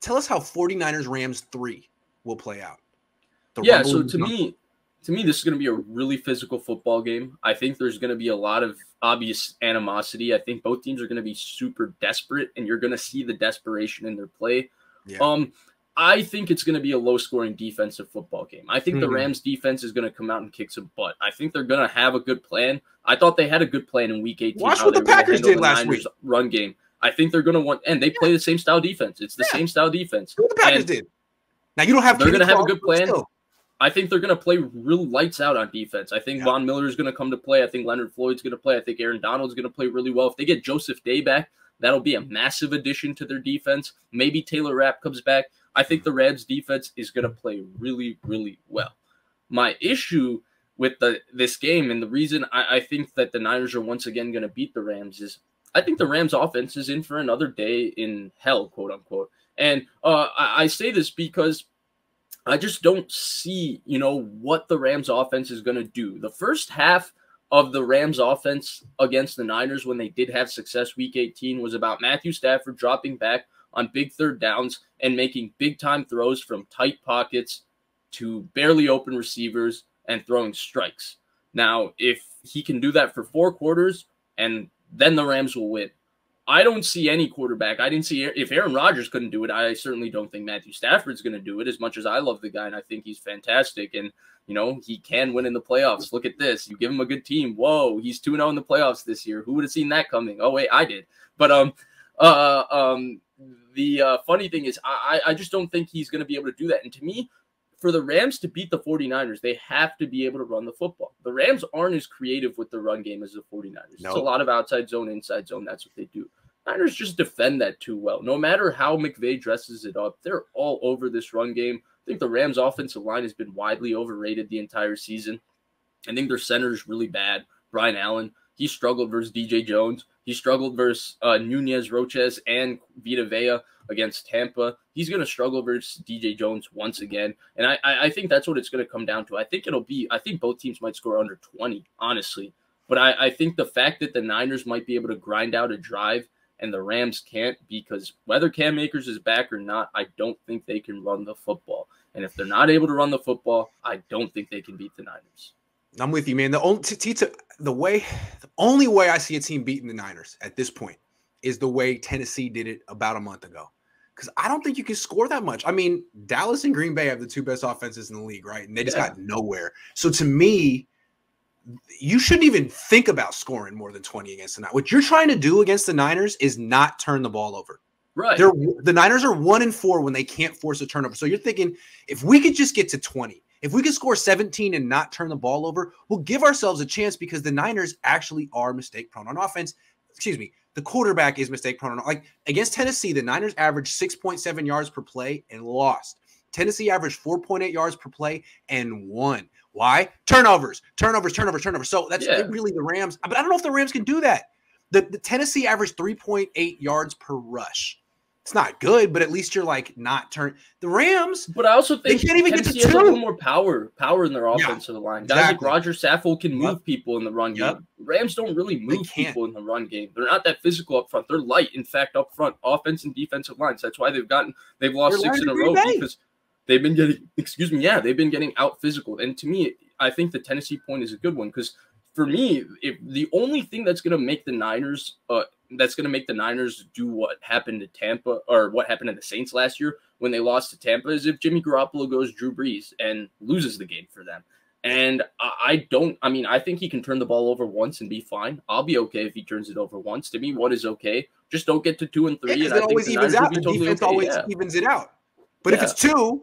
tell us how 49ers Rams 3 will play out. Yeah, so to me, this is going to be a really physical football game. I think there's going to be a lot of obvious animosity. I think both teams are going to be super desperate, and you're going to see the desperation in their play. Yeah. I think it's going to be a low-scoring defensive football game. I think the Rams defense is going to come out and kick some butt. I think they're going to have a good plan. I thought they had a good plan in Week 18. Watch what the Packers did last week. Run game. I think they're going to want, and they play the same style defense. It's the same style defense. What the Packers did. Now you don't have. They're going to have a good plan. I think they're going to play real lights out on defense. I think Von Miller is going to come to play. I think Leonard Floyd's going to play. I think Aaron Donald's going to play really well. If they get Joseph Day back, that'll be a massive addition to their defense. Maybe Taylor Rapp comes back. I think the Rams defense is going to play really, really well. My issue with this game, and the reason I think that the Niners are once again going to beat the Rams, is I think the Rams offense is in for another day in hell, quote unquote. And I say this because I just don't see, what the Rams offense is going to do. The first half of the Rams offense against the Niners, when they did have success Week 18, was about Matthew Stafford dropping back on big third downs and making big-time throws from tight pockets to barely open receivers and throwing strikes. Now, if he can do that for 4 quarters, and then the Rams will win. I don't see any quarterback. I didn't see if Aaron Rodgers couldn't do it. I certainly don't think Matthew Stafford's going to do it, as much as I love the guy and I think he's fantastic. And, he can win in the playoffs. Look at this. You give him a good team. Whoa, he's 2-0 in the playoffs this year. Who would have seen that coming? Oh, wait, I did. But the funny thing is I just don't think he's going to be able to do that. And to me, for the Rams to beat the 49ers, they have to be able to run the football. The Rams aren't as creative with the run game as the 49ers. No. It's a lot of outside zone, inside zone. That's what they do. Niners just defend that too well. No matter how McVay dresses it up, they're all over this run game. I think the Rams' offensive line has been widely overrated the entire season. I think their center is really bad. Brian Allen, he struggled versus DJ Jones. He struggled versus Nunez, Roches, and Vita Vea against Tampa. He's going to struggle versus DJ Jones once again. And I think that's what it's going to come down to. I think both teams might score under 20, honestly. But I think the fact that the Niners might be able to grind out a drive and the Rams can't, because whether Cam Akers is back or not, I don't think they can run the football. And if they're not able to run the football, I don't think they can beat the Niners. I'm with you, man. The only way I see a team beating the Niners at this point is the way Tennessee did it about a month ago. Because I don't think you can score that much. I mean, Dallas and Green Bay have the 2 best offenses in the league, right? And they just got nowhere. So to me, you shouldn't even think about scoring more than 20 against the Niners. What you're trying to do against the Niners is not turn the ball over. Right. The Niners are 1-4 when they can't force a turnover. So you're thinking, if we could just get to 20, if we could score 17 and not turn the ball over, we'll give ourselves a chance, because the Niners actually are mistake-prone on offense. Excuse me. The quarterback is mistake-prone. Like against Tennessee, the Niners averaged 6.7 yards per play and lost. Tennessee averaged 4.8 yards per play and won. Why? Turnovers. So that's really the Rams. But I don't know if the Rams can do that. The Tennessee averaged 3.8 yards per rush. It's not good, but at least you're like not turn the Rams. But I also think they can't even Tennessee get to 2. has a little more power in their offensive line. Guys like Roger Saffold can move people in the run game. Rams don't really move people in the run game. They're not that physical up front. They're light, in fact, up front, offense and defensive lines. That's why they've lost 6 in a row, because they've been getting out physical. And to me, I think the Tennessee point is a good one, because for me, if the only thing that's going to make the Niners do what happened to Tampa, or what happened to the Saints last year when they lost to Tampa, is if Jimmy Garoppolo goes Drew Brees and loses the game for them. And I think he can turn the ball over once and be fine. I'll be okay if he turns it over once. To me, 1 is okay. Just don't get to 2 and 3. And I think the defense always evens it out. But if it's 2,